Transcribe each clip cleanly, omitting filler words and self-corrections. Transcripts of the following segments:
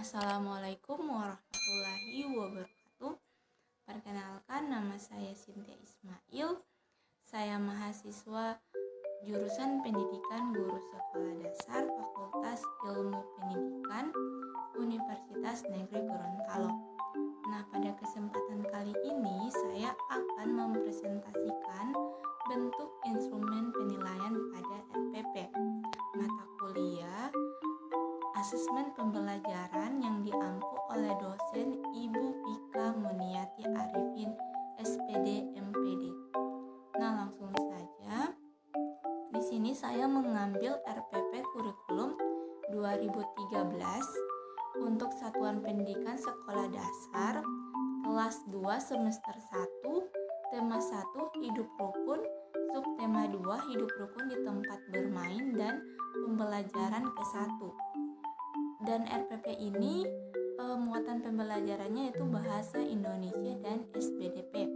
Assalamualaikum warahmatullahi wabarakatuh. Perkenalkan, nama saya Cynthia Ismail. Saya mahasiswa jurusan Pendidikan Guru Sekolah Dasar Fakultas Ilmu Pendidikan Universitas Negeri Gorontalo. Nah, pada kesempatan kali ini saya akan mempresentasikan bentuk instrumen penilaian pada RPP, mata kuliah asesmen pembelajaran yang diampu oleh dosen Ibu Pika Muniati Arifin, SPD MPD. Nah, langsung saja. Di sini saya mengambil RPP kurikulum 2013 untuk Satuan Pendidikan Sekolah Dasar kelas 2 semester 1, tema 1 hidup rukun, subtema 2 hidup rukun di tempat bermain dan pembelajaran ke-1. Dan RPP ini muatan pembelajarannya itu bahasa Indonesia dan SBDP.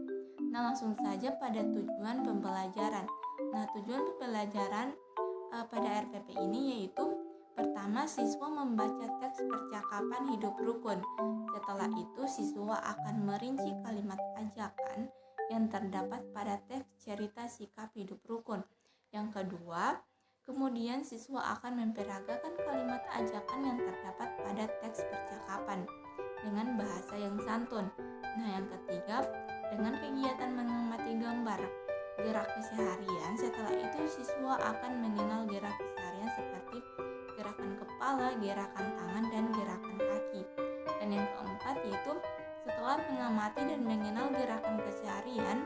Nah, langsung saja pada tujuan pembelajaran. Nah, tujuan pembelajaran pada RPP ini yaitu pertama, siswa membaca teks percakapan hidup rukun. Setelah itu, siswa akan merinci kalimat ajakan yang terdapat pada teks cerita sikap hidup rukun. Yang kedua, kemudian siswa akan memperagakan kalimat ajakan yang terdapat pada teks percakapan dengan bahasa yang santun. Nah, yang ketiga, dengan kegiatan mengamati gambar gerak keseharian. Setelah itu, siswa akan mengenal gerak keseharian seperti gerakan kepala, gerakan tangan, dan gerakan kaki. Dan yang keempat yaitu setelah mengamati dan mengenal gerakan keseharian,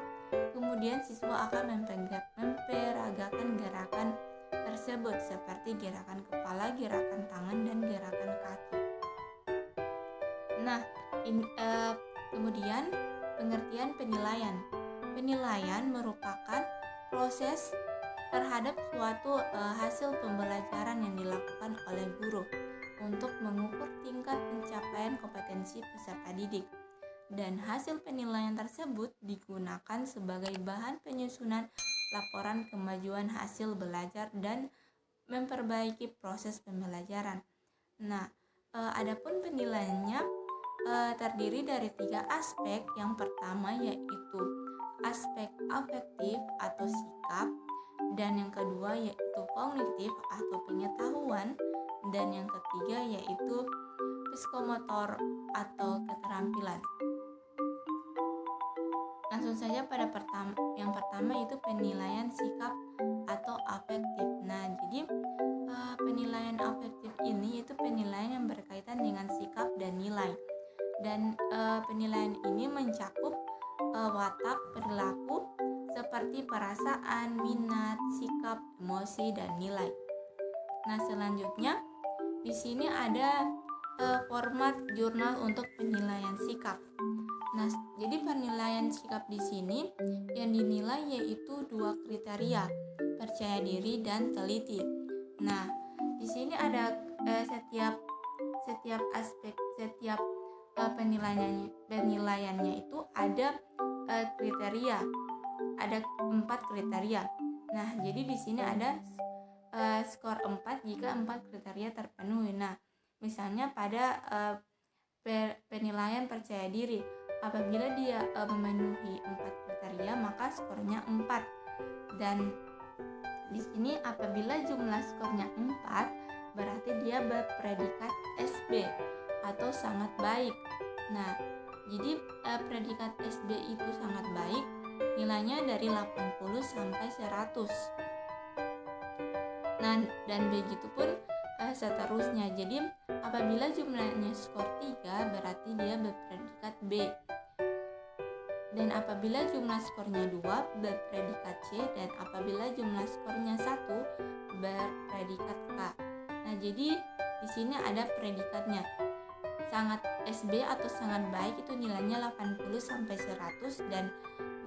kemudian siswa akan memperagakan gerakan tersebut seperti gerakan kepala, gerakan tangan, dan gerakan kaki. Nah, kemudian pengertian penilaian. Penilaian merupakan proses terhadap suatu hasil pembelajaran yang dilakukan oleh guru untuk mengukur tingkat pencapaian kompetensi peserta didik. Dan hasil penilaian tersebut digunakan sebagai bahan penyusunan laporan kemajuan hasil belajar dan memperbaiki proses pembelajaran. Nah, adapun penilaiannya terdiri dari 3 aspek. Yang pertama yaitu aspek afektif atau sikap, dan yang kedua yaitu kognitif atau pengetahuan, dan yang ketiga yaitu psikomotor atau keterampilan. Langsung saja pada yang pertama itu penilaian sikap atau afektif. Nah, jadi penilaian afektif ini itu penilaian yang berkaitan dengan sikap dan nilai. Dan penilaian ini mencakup watak, perilaku seperti perasaan, minat, sikap, emosi, dan nilai. Nah, selanjutnya di sini ada format jurnal untuk penilaian sikap. Nah, jadi penilaian sikap di sini yang dinilai yaitu 2 kriteria, percaya diri dan teliti. Nah, di sini ada setiap aspek penilaiannya itu ada kriteria. Ada 4 kriteria. Nah, jadi di sini ada skor 4 jika 4 kriteria terpenuhi. Nah, misalnya pada penilaian percaya diri, apabila dia memenuhi 4 kriteria maka skornya 4. Dan di sini apabila jumlah skornya 4 berarti dia berpredikat SB atau sangat baik. Nah, jadi predikat SB itu sangat baik, nilainya dari 80 sampai 100. Nah, dan begitu pun seterusnya. Jadi apabila jumlahnya skor 3 berarti dia berpredikat B. Dan apabila jumlah skornya 2 berpredikat C, dan apabila jumlah skornya 1 berpredikat K. Nah, jadi di sini ada predikatnya. Sangat SB atau sangat baik itu nilainya 80 sampai 100, dan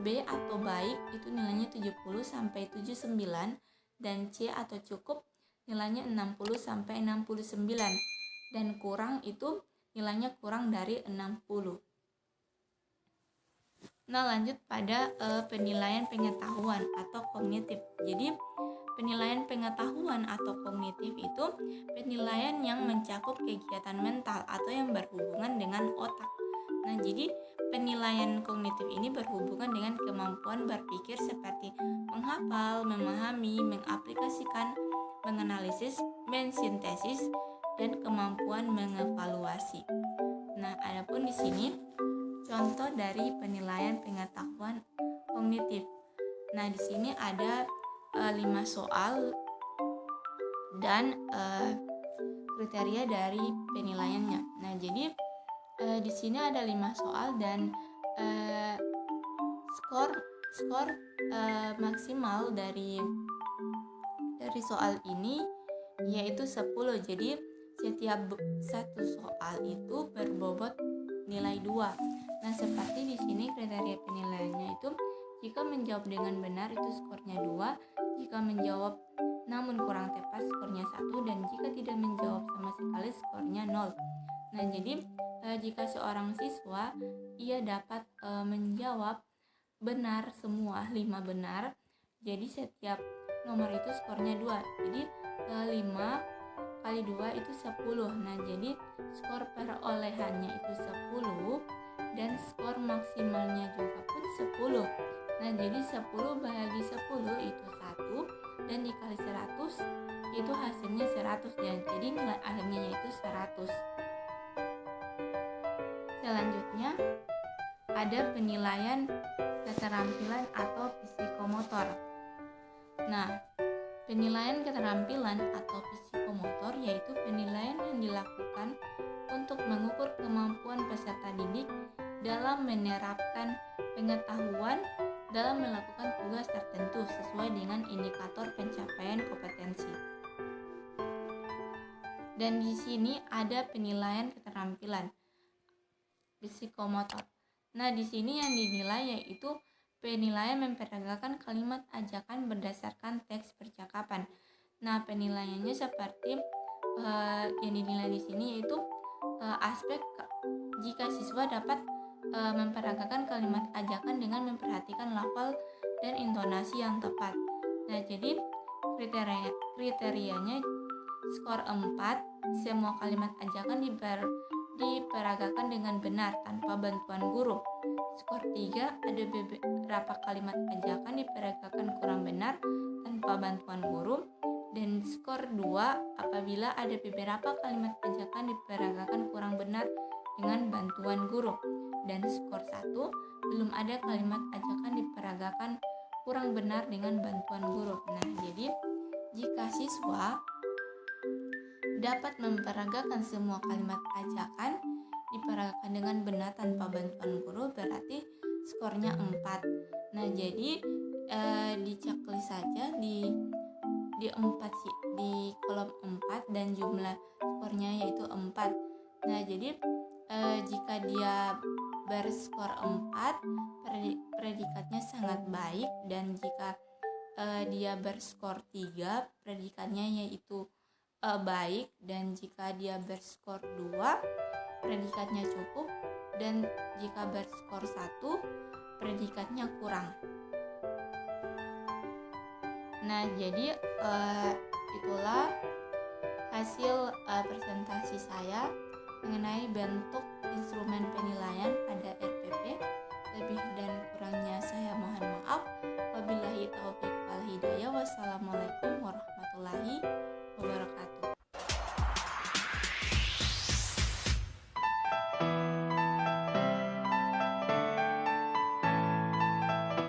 B atau baik itu nilainya 70 sampai 79, dan C atau cukup nilainya 60 sampai 69, dan kurang itu nilainya kurang dari 60. Nah, lanjut pada penilaian pengetahuan atau kognitif. Jadi penilaian pengetahuan atau kognitif itu penilaian yang mencakup kegiatan mental atau yang berhubungan dengan otak. Nah, jadi penilaian kognitif ini berhubungan dengan kemampuan berpikir seperti menghafal, memahami, mengaplikasikan, menganalisis, mensintesis, dan kemampuan mengevaluasi. Nah, adapun di sini contoh dari penilaian pengetahuan kognitif. Nah, di sini ada 5 soal dan kriteria dari penilaiannya. Nah, jadi di sini ada 5 soal dan skor maksimal dari soal ini yaitu 10. Jadi setiap satu soal itu berbobot nilai 2. Nah, seperti di sini kriteria penilaiannya itu jika menjawab dengan benar itu skornya 2, jika menjawab namun kurang tepat skornya 1, dan jika tidak menjawab sama sekali skornya 0. Nah, jadi jika seorang siswa ia dapat menjawab benar semua 5 benar, jadi setiap nomor itu skornya 2. Jadi 5 kali 2 itu 10. Nah, jadi skor perolehannya itu 10 dan skor maksimalnya juga pun 10. Nah, jadi 10 bahagi 10 itu 1 dan dikali 100 itu hasilnya 100 ya. Jadi nilai akhirnya yaitu 100. Selanjutnya ada penilaian keterampilan atau psikomotor. Nah, penilaian keterampilan atau psikomotor yaitu penilaian yang dilakukan untuk mengukur kemampuan peserta didik dalam menerapkan pengetahuan dalam melakukan tugas tertentu sesuai dengan indikator pencapaian kompetensi. Dan di sini ada penilaian keterampilan psikomotor. Nah, di sini yang dinilai yaitu penilaian memperagakan kalimat ajakan berdasarkan teks percakapan. Nah, penilaiannya seperti yang dinilai di sini yaitu aspek jika siswa dapat memperagakan kalimat ajakan dengan memperhatikan lafal dan intonasi yang tepat. Nah, jadi kriterianya skor 4, semua kalimat ajakan diperagakan dengan benar tanpa bantuan guru. Skor 3, ada beberapa kalimat ajakan diperagakan kurang benar tanpa bantuan guru. Dan skor 2, apabila ada beberapa kalimat ajakan diperagakan kurang benar dengan bantuan guru. Dan skor 1, belum ada kalimat ajakan diperagakan kurang benar dengan bantuan guru. Nah, jadi jika siswa dapat memperagakan semua kalimat ajakan diperagakan dengan benar tanpa bantuan guru, berarti skornya 4. Nah, jadi di checklist saja di 4 sih, di kolom 4 dan jumlah skornya yaitu 4. Nah, jadi jika dia berskor 4, predikatnya sangat baik, dan jika dia berskor 3, predikatnya yaitu baik, dan jika dia berskor 2, predikatnya cukup, dan jika berskor 1, predikatnya kurang. Nah, jadi itulah hasil presentasi saya mengenai bentuk instrumen penilaian pada RPP. Lebih dan kurangnya saya mohon maaf. Wabillahi taufiq wal hidayah. Wassalamualaikum warahmatullahi wabarakatuh.